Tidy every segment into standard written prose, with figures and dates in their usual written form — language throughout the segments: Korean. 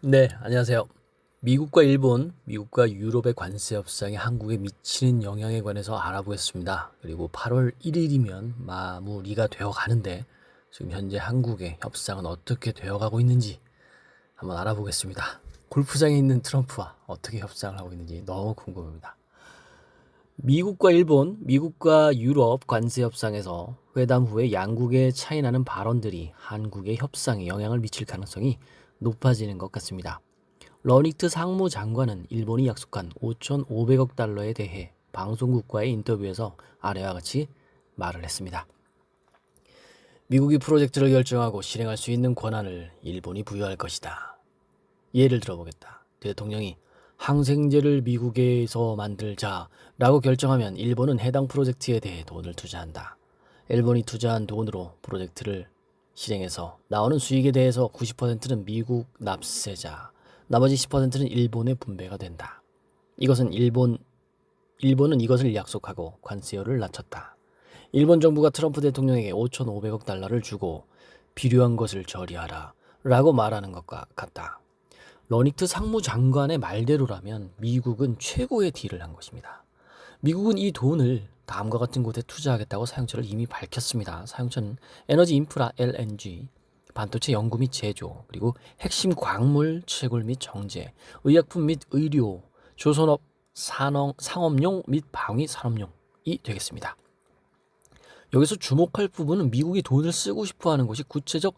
네, 안녕하세요. 미국과 일본, 미국과 유럽의 관세 협상이 한국에 미치는 영향에 관해서 알아보겠습니다. 그리고 8월 1일이면 마무리가 되어 가는데 지금 현재 한국의 협상은 어떻게 되어 가고 있는지 한번 알아보겠습니다. 골프장에 있는 트럼프와 어떻게 협상을 하고 있는지 너무 궁금합니다. 미국과 일본, 미국과 유럽 관세 협상에서 회담 후에 양국의 차이나는 발언들이 한국의 협상에 영향을 미칠 가능성이 높아지는 것 같습니다. 러니트 상무장관은 일본이 약속한 5,500억 달러에 대해 방송국과의 인터뷰에서 아래와 같이 말을 했습니다. 미국이 프로젝트를 결정하고 실행할 수 있는 권한을 일본이 부여할 것이다. 예를 들어보겠다. 대통령이 항생제를 미국에서 만들자라고 결정하면 일본은 해당 프로젝트에 대해 돈을 투자한다. 일본이 투자한 돈으로 프로젝트를 실행해서 나오는 수익에 대해서 90%는 미국 납세자, 나머지 10%는 일본의 분배가 된다. 일본은 이것을 약속하고 관세율을 낮췄다. 일본 정부가 트럼프 대통령에게 5,500억 달러를 주고 필요한 것을 처리하라 라고 말하는 것과 같다. 러니트 상무장관의 말대로라면 미국은 최고의 딜을 한 것입니다. 미국은 이 돈을 다음과 같은 곳에 투자하겠다고 사용처를 이미 밝혔습니다. 사용처는 에너지 인프라 LNG, 반도체 연구 및 제조, 그리고 핵심 광물 채굴 및 정제, 의약품 및 의료, 조선업, 상업용 및 방위 산업용이 되겠습니다. 여기서 주목할 부분은 미국이 돈을 쓰고 싶어하는 것이 구체적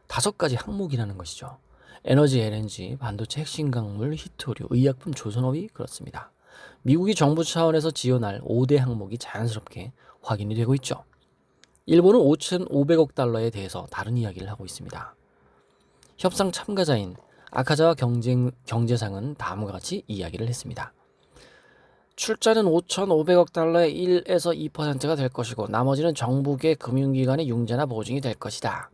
5가지 항목이라는 것이죠. 에너지 LNG, 반도체 핵심 광물, 히토류, 의약품, 조선업이 그렇습니다. 미국이 정부 차원에서 지원할 5대 항목이 자연스럽게 확인이 되고 있죠. 일본은 5,500억 달러에 대해서 다른 이야기를 하고 있습니다. 협상 참가자인 아카자와 경제상은 다음과 같이 이야기를 했습니다. 출자는 5,500억 달러의 1에서 2%가 될 것이고 나머지는 정부계 금융기관의 융자나 보증이 될 것이다.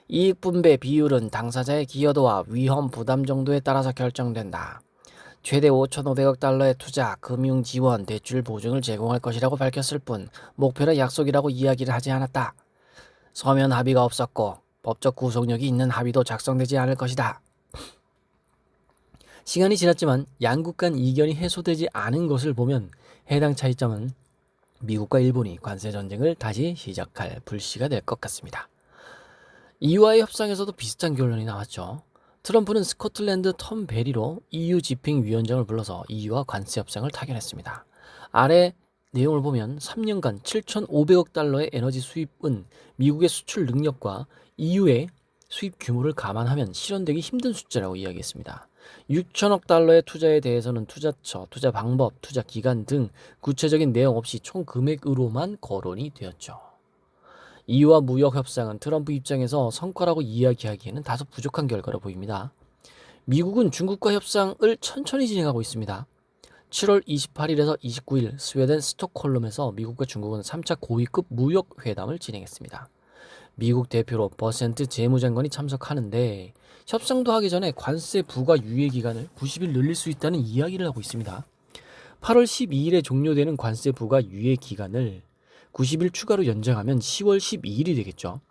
이익 분배 비율은 당사자의 기여도와 위험 부담 정도에 따라서 결정된다. 최대 5,500억 달러의 투자, 금융 지원, 대출 보증을 제공할 것이라고 밝혔을 뿐 목표나 약속이라고 이야기를 하지 않았다. 서면 합의가 없었고 법적 구속력이 있는 합의도 작성되지 않을 것이다. 시간이 지났지만 양국 간 이견이 해소되지 않은 것을 보면 해당 차이점은 미국과 일본이 관세 전쟁을 다시 시작할 불씨가 될 것 같습니다. EU와의 협상에서도 비슷한 결론이 나왔죠. 트럼프는 스코틀랜드 톰 베리로 EU 집행위원장을 불러서 EU와 관세 협상을 타결했습니다. 아래 내용을 보면 3년간 7,500억 달러의 에너지 수입은 미국의 수출 능력과 EU의 수입 규모를 감안하면 실현되기 힘든 숫자라고 이야기했습니다. 6천억 달러의 투자에 대해서는 투자처, 투자 방법, 투자 기간 등 구체적인 내용 없이 총 금액으로만 거론이 되었죠. EU와 무역 협상은 트럼프 입장에서 성과라고 이야기하기에는 다소 부족한 결과로 보입니다. 미국은 중국과 협상을 천천히 진행하고 있습니다. 7월 28일에서 29일 스웨덴 스톡홀름에서 미국과 중국은 3차 고위급 무역 회담을 진행했습니다. 미국 대표로 버센트 재무장관이 참석하는데 협상도 하기 전에 관세 부과 유예 기간을 90일 늘릴 수 있다는 이야기를 하고 있습니다. 8월 12일에 종료되는 관세 부과 유예 기간을 90일 추가로 연장하면 10월 12일이 되겠죠.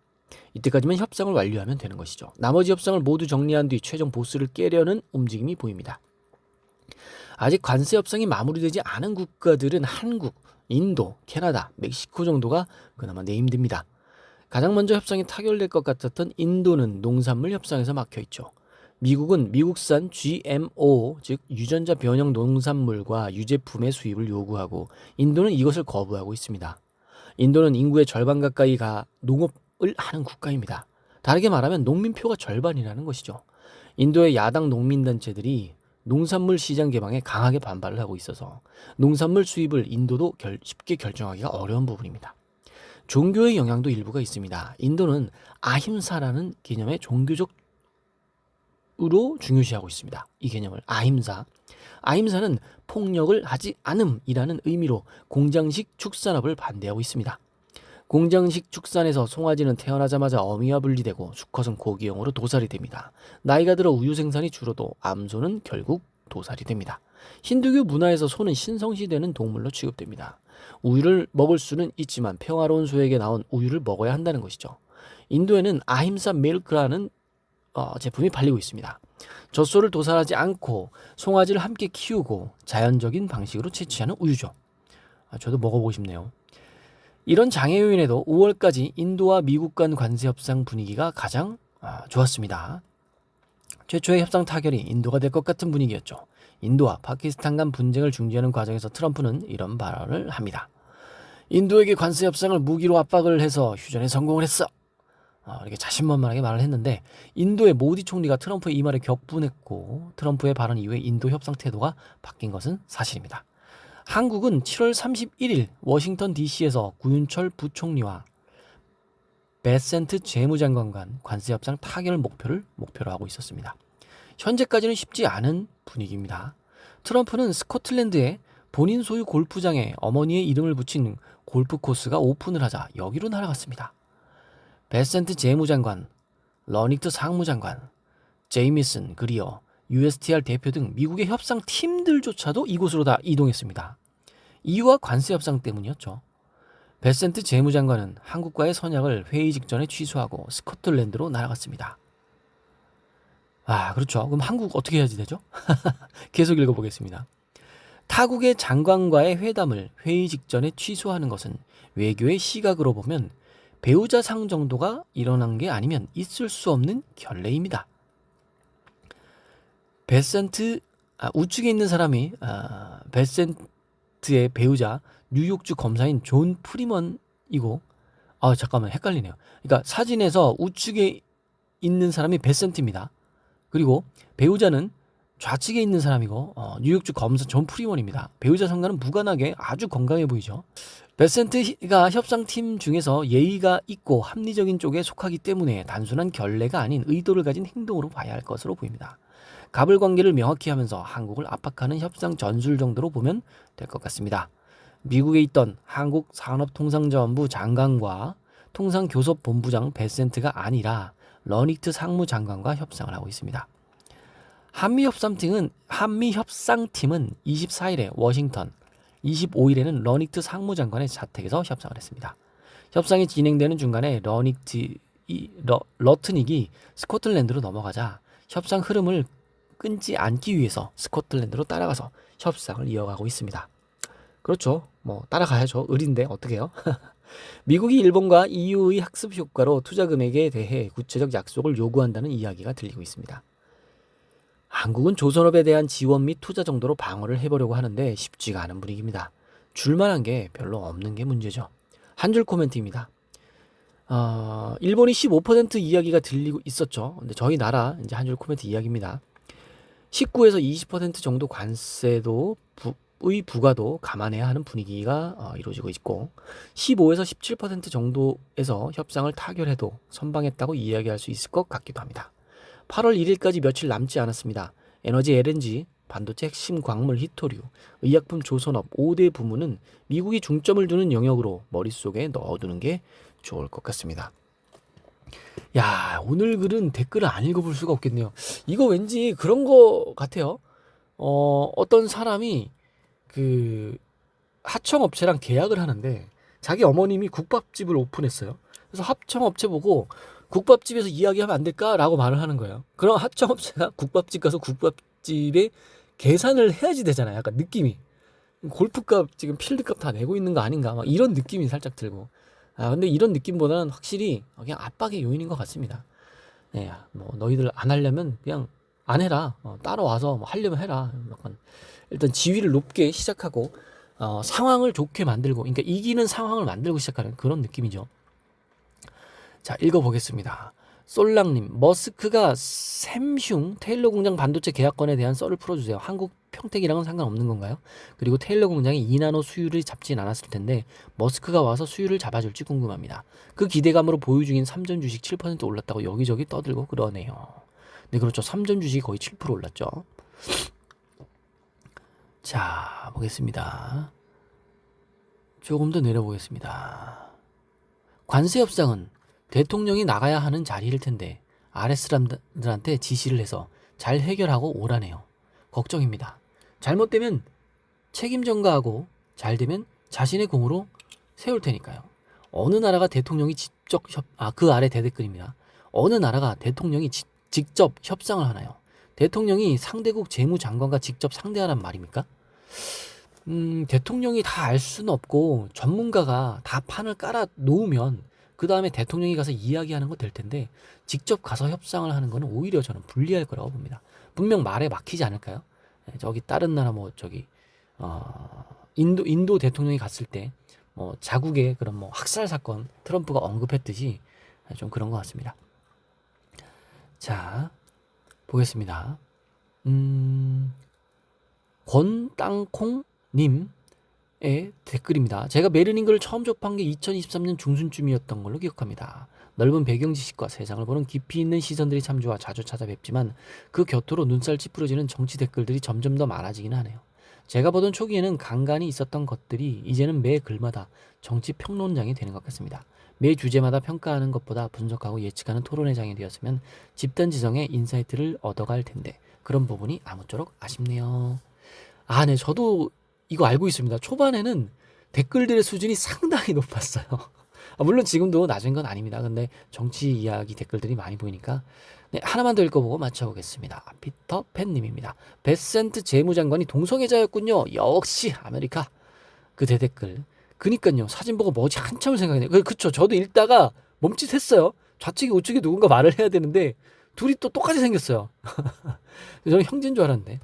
이때까지만 협상을 완료하면 되는 것이죠. 나머지 협상을 모두 정리한 뒤 최종 보스를 깨려는 움직임이 보입니다. 아직 관세 협상이 마무리되지 않은 국가들은 한국, 인도, 캐나다, 멕시코 정도가 그나마 내힘듭니다. 가장 먼저 협상이 타결될 것 같았던 인도는 농산물 협상에서 막혀있죠. 미국은 미국산 GMO, 즉 유전자 변형 농산물과 유제품의 수입을 요구하고 인도는 이것을 거부하고 있습니다. 인도는 인구의 절반 가까이가 농업을 하는 국가입니다. 다르게 말하면 농민표가 절반이라는 것이죠. 인도의 야당 농민단체들이 농산물 시장 개방에 강하게 반발을 하고 있어서 농산물 수입을 인도도 쉽게 결정하기가 어려운 부분입니다. 종교의 영향도 일부가 있습니다. 인도는 아힘사라는 개념의 종교적으로 중요시하고 있습니다. 이 개념을 아힘사는 폭력을 하지 않음이라는 의미로 공장식 축산업을 반대하고 있습니다. 공장식 축산에서 송아지는 태어나자마자 어미와 분리되고 수컷은 고기용으로 도살이 됩니다. 나이가 들어 우유 생산이 줄어도 암소는 결국 도살이 됩니다. 힌두교 문화에서 소는 신성시되는 동물로 취급됩니다. 우유를 먹을 수는 있지만 평화로운 소에게 나온 우유를 먹어야 한다는 것이죠. 인도에는 아힘사 밀크라는 제품이 팔리고 있습니다. 젖소를 도살하지 않고 송아지를 함께 키우고 자연적인 방식으로 채취하는 우유죠. 저도 먹어보고 싶네요. 이런 장애 요인에도 5월까지 인도와 미국 간 관세 협상 분위기가 가장 좋았습니다. 최초의 협상 타결이 인도가 될 것 같은 분위기였죠. 인도와 파키스탄 간 분쟁을 중재하는 과정에서 트럼프는 이런 발언을 합니다. 인도에게 관세 협상을 무기로 압박을 해서 휴전에 성공을 했어. 이렇게 자신만만하게 말을 했는데 인도의 모디 총리가 트럼프의 이 말에 격분했고 트럼프의 발언 이후에 인도 협상 태도가 바뀐 것은 사실입니다. 한국은 7월 31일 워싱턴 DC에서 구윤철 부총리와 베센트 재무장관 간 관세 협상 타결 목표로 하고 있었습니다. 현재까지는 쉽지 않은 분위기입니다. 트럼프는 스코틀랜드에 본인 소유 골프장에 어머니의 이름을 붙인 골프 코스가 오픈을 하자 여기로 날아갔습니다. 베센트 재무장관, 러닉트 상무장관, 제이미슨 그리어, USTR 대표 등 미국의 협상 팀들조차도 이곳으로 다 이동했습니다. 이유와 관세 협상 때문이었죠. 베센트 재무장관은 한국과의 선약을 회의 직전에 취소하고 스코틀랜드로 날아갔습니다. 그렇죠. 그럼 한국 어떻게 해야지 되죠? 계속 읽어보겠습니다. 타국의 장관과의 회담을 회의 직전에 취소하는 것은 외교의 시각으로 보면 배우자 상 정도가 일어난 게 아니면 있을 수 없는 결례입니다. 우측에 있는 사람이 베센트의 배우자 뉴욕주 검사인 존 프리먼이고 잠깐만 헷갈리네요. 그러니까 사진에서 우측에 있는 사람이 베센트입니다. 그리고 배우자는 좌측에 있는 사람이고 뉴욕주 검사 존 프리먼입니다. 배우자 상과는 무관하게 아주 건강해 보이죠. 베센트가 협상팀 중에서 예의가 있고 합리적인 쪽에 속하기 때문에 단순한 결례가 아닌 의도를 가진 행동으로 봐야 할 것으로 보입니다. 갑을 관계를 명확히 하면서 한국을 압박하는 협상 전술 정도로 보면 될 것 같습니다. 미국에 있던 한국산업통상자원부 장관과 통상교섭본부장 베센트가 아니라 러닉트 상무장관과 협상을 하고 있습니다. 한미협상팀은 24일에 워싱턴, 25일에는 러닉트 상무장관의 자택에서 협상을 했습니다. 협상이 진행되는 중간에 러트닉이 스코틀랜드로 넘어가자 협상 흐름을 끊지 않기 위해서 스코틀랜드로 따라가서 협상을 이어가고 있습니다. 그렇죠. 따라가야죠. 을인데 어떡해요? 미국이 일본과 EU의 학습 효과로 투자 금액에 대해 구체적 약속을 요구한다는 이야기가 들리고 있습니다. 한국은 조선업에 대한 지원 및 투자 정도로 방어를 해보려고 하는데 쉽지가 않은 분위기입니다. 줄만한 게 별로 없는 게 문제죠. 한 줄 코멘트입니다. 일본이 15% 이야기가 들리고 있었죠. 근데 저희 나라 이제 한 줄 코멘트 이야기입니다. 19에서 20% 정도 관세도 부과도 감안해야 하는 분위기가 이루어지고 있고 15에서 17% 정도에서 협상을 타결해도 선방했다고 이야기할 수 있을 것 같기도 합니다. 8월 1일까지 며칠 남지 않았습니다. 에너지 LNG, 반도체 핵심 광물 히토류, 의약품 조선업 5대 부문은 미국이 중점을 두는 영역으로 머릿속에 넣어두는 게 좋을 것 같습니다. 오늘 글은 댓글을 안 읽어볼 수가 없겠네요. 이거 왠지 그런 거 같아요. 어떤 사람이 그 하청업체랑 계약을 하는데 자기 어머님이 국밥집을 오픈했어요. 그래서 하청업체 보고 국밥집에서 이야기하면 안 될까라고 말을 하는 거예요. 그럼 하청업체가 국밥집 가서 국밥집에 계산을 해야지 되잖아요. 약간 느낌이 골프값 지금 필드값 다 내고 있는 거 아닌가 막 이런 느낌이 살짝 들고 근데 이런 느낌보다는 확실히 그냥 압박의 요인인 것 같습니다. 네, 너희들 안 하려면 그냥 안 해라. 따라와서 하려면 해라. 약간 일단 지위를 높게 시작하고 상황을 좋게 만들고 그러니까 이기는 상황을 만들고 시작하는 그런 느낌이죠. 자, 읽어보겠습니다. 솔랑님, 머스크가 샘슝 테일러 공장 반도체 계약건에 대한 썰을 풀어주세요. 한국 평택이랑은 상관없는 건가요? 그리고 테일러 공장이 2나노 수율을 잡진 않았을 텐데 머스크가 와서 수율을 잡아줄지 궁금합니다. 그 기대감으로 보유 중인 3전 주식 7% 올랐다고 여기저기 떠들고 그러네요. 네, 그렇죠. 3전 주식이 거의 7% 올랐죠. 자, 보겠습니다. 조금 더 내려보겠습니다. 관세 협상은 대통령이 나가야 하는 자리일 텐데 아랫사람들한테 지시를 해서 잘 해결하고 오라네요. 걱정입니다. 잘못되면 책임 전가하고 잘 되면 자신의 공으로 세울 테니까요. 어느 나라가 대통령이 직접 그 아래 대댓글입니다. 어느 나라가 대통령이 직접 협상을 하나요? 대통령이 상대국 재무장관과 직접 상대하란 말입니까? 대통령이 다 알 수는 없고 전문가가 다 판을 깔아 놓으면 그 다음에 대통령이 가서 이야기하는 거 될 텐데 직접 가서 협상을 하는 거는 오히려 저는 불리할 거라고 봅니다. 분명 말에 막히지 않을까요? 저기 다른 나라 뭐 저기 인도 대통령이 갔을 때 뭐 자국의 그런 뭐 학살 사건 트럼프가 언급했듯이 좀 그런 것 같습니다. 자, 보겠습니다. 권땅콩님의 댓글입니다. 제가 메르닝글을 처음 접한 게 2023년 중순쯤이었던 걸로 기억합니다. 넓은 배경 지식과 세상을 보는 깊이 있는 시선들이 참 좋아 자주 찾아뵙지만 그 곁으로 눈살 찌푸려지는 정치 댓글들이 점점 더 많아지긴 하네요. 제가 보던 초기에는 간간이 있었던 것들이 이제는 매 글마다 정치 평론장이 되는 것 같습니다. 매 주제마다 평가하는 것보다 분석하고 예측하는 토론의 장이 되었으면 집단 지성의 인사이트를 얻어갈 텐데 그런 부분이 아무쪼록 아쉽네요. 아, 네, 저도 이거 알고 있습니다. 초반에는 댓글들의 수준이 상당히 높았어요. 물론 지금도 낮은 건 아닙니다. 근데 정치 이야기 댓글들이 많이 보이니까 네, 하나만 더 읽어보고 맞춰보겠습니다. 피터 팬님입니다. 베센트 재무장관이 동성애자였군요. 역시 아메리카. 그 대댓글. 그니까요. 사진 보고 뭐지 한참을 생각했네요. 그쵸. 저도 읽다가 멈칫했어요. 좌측에 우측에 누군가 말을 해야 되는데 둘이 또 똑같이 생겼어요. 저는 형제인 줄 알았는데.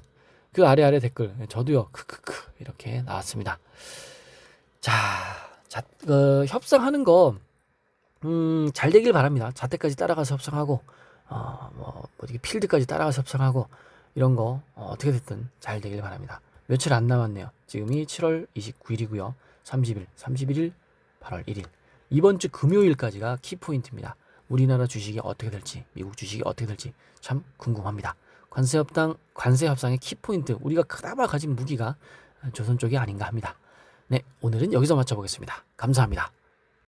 그 아래 댓글. 저도요. 크크크 이렇게 나왔습니다. 자, 협상하는 거 잘 되길 바랍니다. 자택까지 따라가서 협상하고 이렇게 필드까지 따라가서 협상하고 이런 거 어떻게 됐든 잘 되길 바랍니다. 며칠 안 남았네요. 지금이 7월 29일이고요. 30일, 31일, 8월 1일. 이번 주 금요일까지가 키포인트입니다. 우리나라 주식이 어떻게 될지, 미국 주식이 어떻게 될지 참 궁금합니다. 관세 협상의 키포인트, 우리가 그나마 가진 무기가 조선 쪽이 아닌가 합니다. 네, 오늘은 여기서 마쳐보겠습니다. 감사합니다.